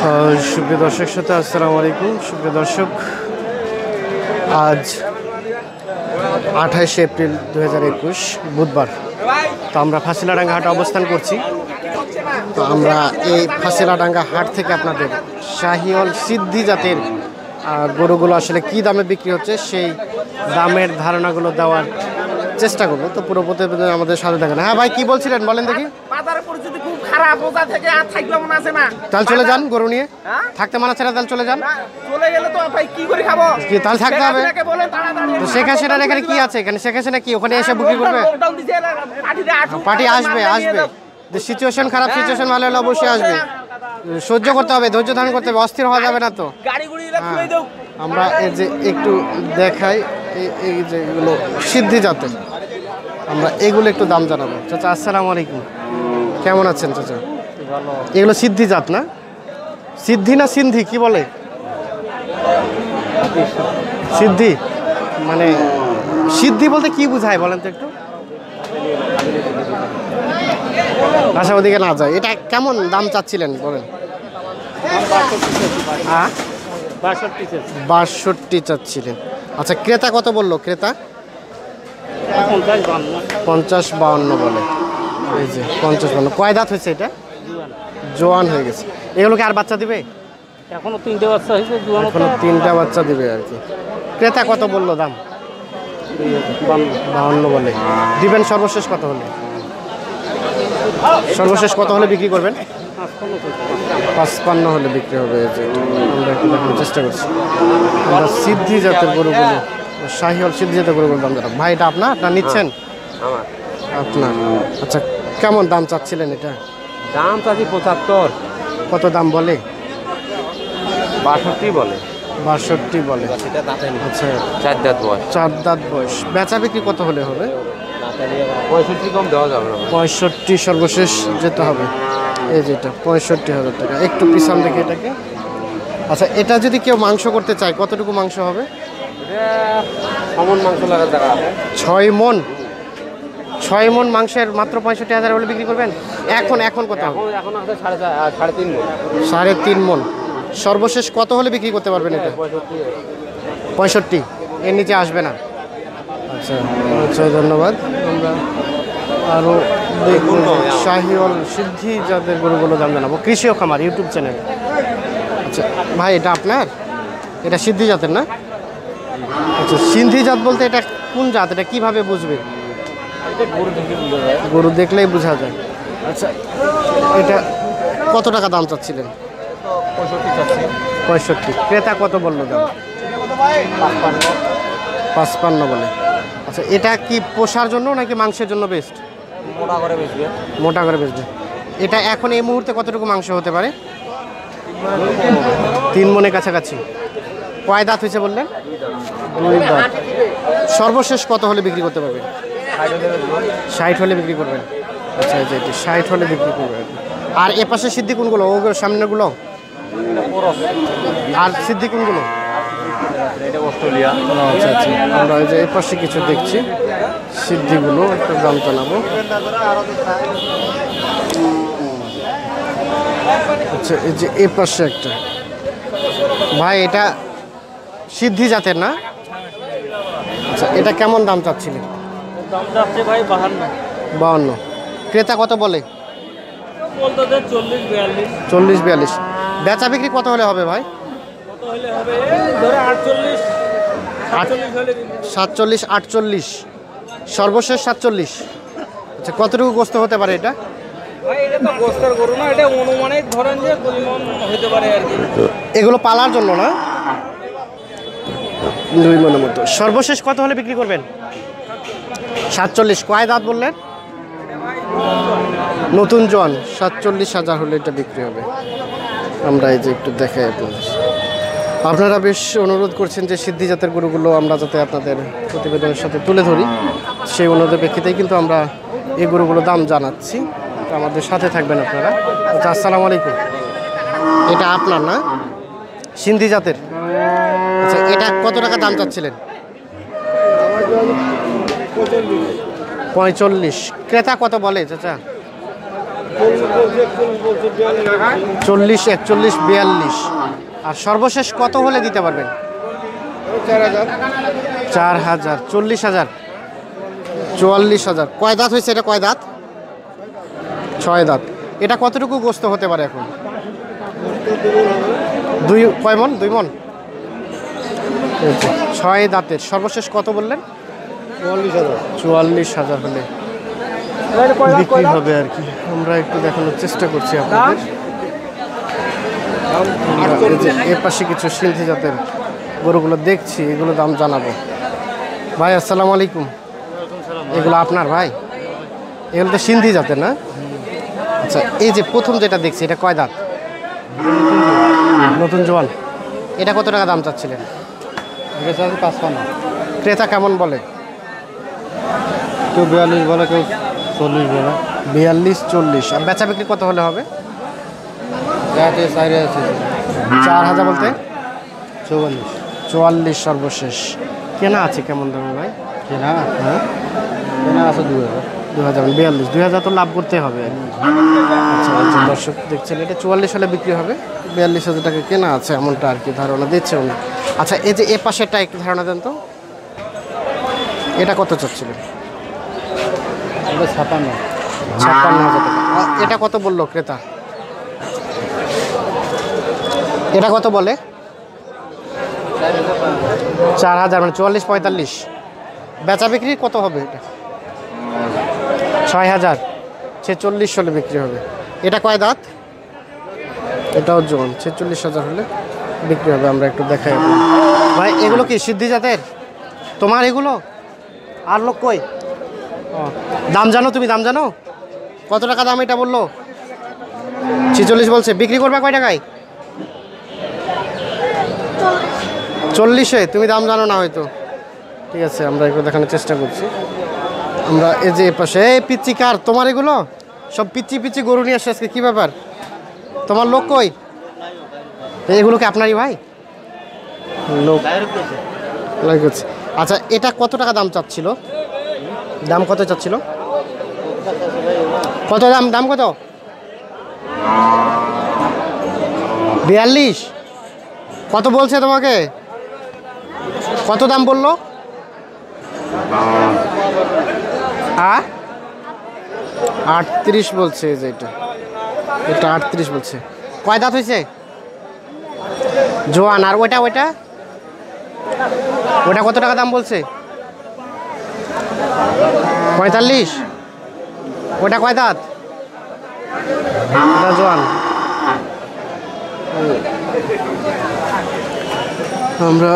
সুপ্রিয় দর্শক শ্রোতা, আসসালামু আলাইকুম। সুপ্রিয় দর্শক, আজ 28 এপ্রিল 2021 বুধবার। তো আমরা ফাঁসিলাডাঙ্গা হাটে অবস্থান করছি। তো আমরা এই ফাঁসিলাডাঙ্গা হাট থেকে আপনাদের শাহিওয়াল সিদ্ধি জাতের গরুগুলো আসলে কি দামে বিক্রি হচ্ছে সেই দামের ধারণাগুলো দেওয়ার চেষ্টা করবো। তো পুরো প্রতিবেদন আমাদের সাথে থাকেন। হ্যাঁ ভাই, কি বলছিলেন বলেন দেখি। বাজারের পরিস্থিতি খুব খারাপ, ওটা থেকে আর থাকলে মনে আছে না। তাহলে চলে যান, গরু নিয়ে থাকতে মানা ছেড়ে তাহলে চলে যান। চলে গেলে তো ভাই কি করে খাবো? কি তাহলে থাকতে হবে? বলেন তাড়াতাড়ি। তো শেখ হাসিনার এখানে কি আছে? এখানে শেখ হাসিনা কি ওখানে এসে বিক্রি করবে? পার্টি আসবে যে সিচুয়েশন খারাপ, সিচুয়েশন ভালো হলে অবশ্যই আসবে। সহ্য করতে হবে, ধৈর্য ধারণ করতে হবে, অস্থির হওয়া যাবে না। তো আমরা এই যে একটু দেখাই, এই যে এগুলো সিদ্ধি জাতের, আমরা এগুলো একটু দাম জানাবো। চাচা আসসালামু আলাইকুম, কেমন আছেন চাচা? এগুলো সিদ্ধি জাত না? সিদ্ধি না সিন্ধি কি বলে? সিদ্ধি মানে সিদ্ধি বলতে কি বুঝায় বলেন তো একটু। আশা ওদিকে না যায়। এটা কেমন দাম চাচ্ছিলেন বলেন? 62 চাচ্ছিলেন। আচ্ছা, ক্রেতা কত বললো? ক্রেতা 50-52 বলে। এই যে 50-52। কয় দাঁত হয়েছে এটা? জোয়ান হয়ে গেছে। এগুলো কি আর বাচ্চা দিবে? এখনো 3টে বাচ্চা হয়েছে। এখনো 3টা বাচ্চা দিবে আর কি। ক্রেতা কত বললো দাম? 52 বলে। দিবেন সর্বশেষ কত হলে? সর্বশেষ কত হলে বিক্রি করবেন? 55 হলে বিক্রি হবে। এই যে আমরা একটু দেখানোর চেষ্টা করছি। আমরা সিদ্ধি জাতের গরুগুলো, শাহিওয়াল সিদ্ধি জাতের গরুগুলো দাম জানাব। ভাই, এটা আপনার নিচ্ছেন? আপনার। আচ্ছা, কেমন দাম চাচ্ছিলেন এটা? দাম চাচ্ছি 75। কত দাম বলে? 62 বলে। 62 বলে। আচ্ছা, 4 দাঁত বয়স। 4 দাঁত বয়স। বেচা বিক্রি কত হলে হবে? 65 কম দেওয়া যাবে না। 65 সর্বশেষ যেতে হবে। এই যেটা 65,000 টাকা। একটু পিছন দেখে এটাকে। আচ্ছা, এটা যদি কেউ মাংস করতে চায় কতটুকু মাংস হবে? কমন মাংস লাগার টাকা 6 মন। 6 মন মাংসের মাত্র 65,000 হলে বিক্রি করবেন? এখন কত হবে? এখন আছে 3.5 মণ। 3.5 মন। সর্বশেষ কত হলে বিক্রি করতে পারবেন এটা? 65। এর নিচে আসবে না। আচ্ছা আচ্ছা, ধন্যবাদ। আমরা আরও দেখুন শাহিওয়াল সিদ্ধি জাতের গরুগুলো দাম জানাবো। কৃষি ও খামার ইউটিউব চ্যানেল। আচ্ছা ভাই, এটা আপনার? এটা সিদ্ধি জাতের না? আচ্ছা, সিন্ধি জাত বলতে এটা কোন জাত? এটা কীভাবে বুঝবে? গরু দেখলেই বোঝা যায়। আচ্ছা, এটা কত টাকা দাম চাচ্ছিলেন? 65। ক্রেতা কত বললো দাম? 55 বলে। আচ্ছা, এটা কি পোষার জন্য নাকি মাংসের জন্য বেস্ট? মোটা করে বেচবে। এটা এখন এই মুহূর্তে কতটুকু মাংস হতে পারে? 3 মনের কাছাকাছি। কয় দাঁত হয়েছে বললেন? 2 দাঁত। সর্বশেষ কত হলে বিক্রি করতে পারবেন? 60 হলে বিক্রি করবেন। আচ্ছা, এই যে 60 হলে বিক্রি করবেন। আর এ পাশে সিদ্ধি কোনগুলো? ওগুলো সামনেগুলো? আর সিদ্ধি কোনগুলো? আচ্ছা আচ্ছা, আমরা এই যে এই পাশে কিছু দেখছি সিদ্ধিগুলো, একটু দাম জানাবো। আচ্ছা, এই যে এই পাশে একটা। ভাই, এটা সিদ্ধি জাতের না? আচ্ছা, এটা কেমন দাম চাচ্ছিলেন? দাম চাচ্ছে ভাই 52। ক্রেতা কত বলে? 40-42। বেচা বিক্রি কত হলে হবে ভাই? 47-48। সর্বশেষ 47। আচ্ছা, কতটুকু গোস্ত হতে পারে এটা? এগুলো পালার জন্য না? 2 মনের মতো। সর্বশেষ কত হলে বিক্রি করবেন? 47। কয় দাঁত বললেন? নতুন জোয়ান। 47,000 হলে এটা বিক্রি হবে। আমরা এই যে একটু দেখাই আপনাদের। আপনারা বেশ অনুরোধ করছেন যে সিদ্ধি জাতের গরুগুলো আমরা যাতে আপনাদের প্রতিবেদনের সাথে তুলে ধরি, সেই অনুরোধের প্রেক্ষিতেই কিন্তু আমরা এই গরুগুলো দাম জানাচ্ছি। তো আমাদের সাথে থাকবেন আপনারা। আচ্ছা, আসসালামু আলাইকুম। এটা আপনার না? সিন্ধি জাতের। আচ্ছা, এটা কত টাকা দাম চাচ্ছিলেন? 45। ক্রেতা কত বলে চাচা? 40, 41, 42। আর সর্বশেষ কত হলে দিতে পারবেন? 4,000, 40,000, 44,000। কয় দাঁত হয়েছে এটা? কয় দাঁত? 6 দাঁত। এটা কতটুকু গোস্ত হতে পারে এখন? কয় মন? 2 মন। 6 দাঁতের। সর্বশেষ কত বললেন? 44,000 হলে বিক্রি হবে আর কি। আমরা একটু দেখানোর চেষ্টা করছি আপনাদের। এর পাশে কিছু সিন্ধি জাতের গরুগুলো দেখছি, এগুলো দাম জানাবো। ভাই আসসালামু আলাইকুম। এগুলো আপনার ভাই? এগুলো তো সিন্ধি জাতের না? আচ্ছা, এই যে প্রথম যেটা দেখছি এটা কয় দাঁত? নতুন জোয়ান। এটা কত টাকা দাম চাচ্ছিলেন? 55। ক্রেতা কেমন বলে? কেউ 42 বলে, কেউ 40 বলে। 42, 40। আর বেচা বিক্রি কত হলে হবে? 4,000 বলতে 44 সর্বশেষ। কেনা আছে কেমন দামে ভাই? কেনা হ্যাঁ, কেনা আছে 2000। 42, 2000 তো লাভ করতে হবে। আচ্ছা আচ্ছা, দর্শক দেখছেন এটা 44 হলে বিক্রি হবে। 42,000 টাকা কেনা আছে এমনটা আর কি ধারণা দিচ্ছে উনি। আচ্ছা, এই যে এ পাশেরটা একটু ধারণা দেন তো, এটা কত চাচ্ছিলেন? 56,000 টাকা। আর এটা কত বললো ক্রেতা? এটা কত বলে? 4,000, মানে 44, 45। বেচা বিক্রি কত হবে এটা? 6,000, 46 হলে বিক্রি হবে। এটা কয় দাঁত? এটাও জোন। 46,000 হলে বিক্রি হবে। আমরা একটু দেখাই ভাই। এগুলো কি সিদ্ধি জাতের তোমার এগুলো? আর লোক কই? দাম জানো তুমি? দাম জানো কত টাকা দাম এটা বললো? 46 বলছে। বিক্রি করবে কয় টাকায়? 40-এ। তুমি দাম জানো না হয়তো। ঠিক আছে, আমরা একটু দেখানোর চেষ্টা করছি। আমরা এই যে পাশে, এই পিচ্ছি কার তোমার? এগুলো সব পিচ্ছি পিচ্ছি গরু নিয়ে আসছে আজকে, কী ব্যাপার? তোমার লোক কই? এগুলো কি আপনারই ভাই? লোক লাগছে। আচ্ছা, এটা কত টাকা দাম চাচ্ছিল? দাম কত চাচ্ছিল? কত দাম? দাম কত? 42। কত বলছে তোমাকে? কত দাম বললো? হ্যাঁ, 38 বলছে। যে এটা 38 বলছে। কয় দাঁত হয়েছে? জোয়ান। আর ওটা ওটা ওটা কত টাকা দাম বলছে? 45। ওটা কয় দাঁত? ওটা জোয়ান। আমরা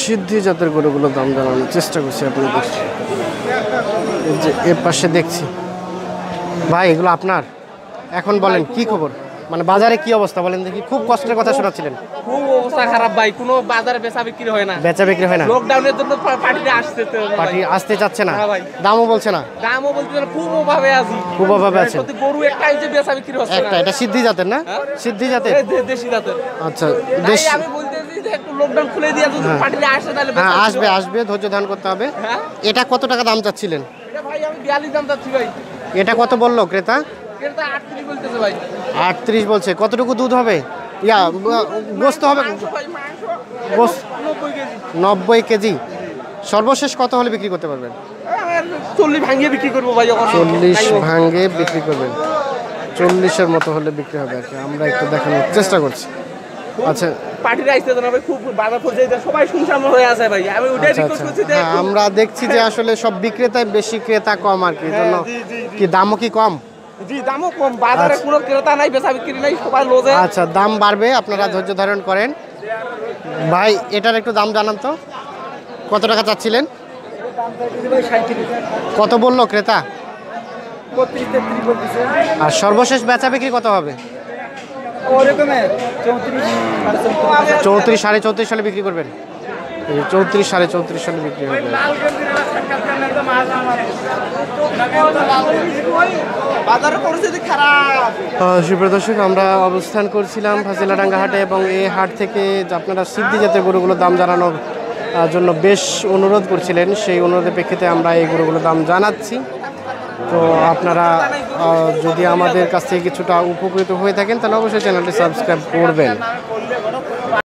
সিদ্ধি জাতের গরুগুলোর দাম জানানোর চেষ্টা করছি আপনাদের। এই যে এর পাশে দেখছি ভাই, এগুলো আপনার? এখন বলেন কি খবর, মানে বাজারে কি অবস্থা বলেন দেখি। খুব কষ্টের কথা শোনাচ্ছিলেন। খুব অবস্থা খারাপ ভাই, কোনো বাজারে বেচা বিক্রি হয় না। বেচা বিক্রি হয় না? লকডাউনের জন্য পার্টিতে আসতে পার্টি আসতে চাচ্ছে না। হ্যাঁ ভাই। দামও বলছে না? দামও বলতে গেলে খুব অভাবে আছি। খুব অভাবে আছে। প্রতি গরু একটাই যে বেচা বিক্রি হচ্ছে না। একটা। এটা সিদ্ধি জাতের না? সিদ্ধি জাতের। দেশি জাতের। আচ্ছা, তাই আমি বলতেছি যে একটু লকডাউন খুলে দিয়ে যদি পার্টিতে আসে তাহলে হ্যাঁ, বেচা আসবে আসবে, ধৈর্য ধারণ করতে হবে। হ্যাঁ, এটা কত টাকা দাম চাচ্ছিলেন? এটা ভাই আমি 42 দাম চাচ্ছি ভাই। এটা কত বললো ক্রেতা? এটা 38 বলতেছে ভাই। 38 বলছে। কতটুকু দুধ হবে? ইয়া গোস্ত হবে? ভাই মাংস গোস্ত 90 কেজি। 90 কেজি। সর্বশেষ কত হলে বিক্রি করতে পারবেন? 40 ভাঙিয়ে বিক্রি করবো ভাই। 40 ভাঙে বিক্রি করবেন। 40-এর মতো হলে বিক্রি হবে আর কি। আমরা একটু দেখানোর চেষ্টা করছি। আচ্ছা, পার্টিতে আসতে না ভাই, খুব বাজার পর্যায়ে সবাই শুনশান হয়ে আছে ভাই। আমি ওটাই আচ্ছা রিকোয়েস্ট আচ্ছা। করছি যে হ্যাঁ, আমরা দেখছি যে আসলে সব বিক্রেতায় বেশি, ক্রেতা কম আর কি। জন্য কি দামও কি কম? জি, দামও কম। বাজারে কোনো ক্রেতা নাই, বেচা বিক্রি নাই, সবাই লোজে। আচ্ছা, দাম বাড়বে, আপনারা ধৈর্য ধারণ করেন। ভাই এটার একটু দাম জানান তো, কত টাকা চাচ্ছিলেন? কত বললো ক্রেতা? 32-33 বলতেছে। আর সর্বশেষ বেচা বিক্রি কত হবে? ওরকমের 34, 34.5 সালে বিক্রি করবেন? 34, 34.5 সালে বিক্রি হবে। বাজারের পরিস্থিতি খারাপ। সুপ্রিয় দর্শক, আমরা অবস্থান করছিলাম ফাজিলাডাঙ্গা হাটে এবং এই হাট থেকে আপনারা সিদ্ধি জাতের গরুগুলোর দাম জানানোর জন্য বেশ অনুরোধ করছিলেন। সেই অনুরোধের প্রেক্ষিতে আমরা এই গরুগুলোর দাম জানাচ্ছি। তো আপনারা যদি আমাদের কাছ থেকে কিছুটা উপকৃত হয়ে থাকেন তাহলে অবশ্যই চ্যানেলটি সাবস্ক্রাইব করবেন।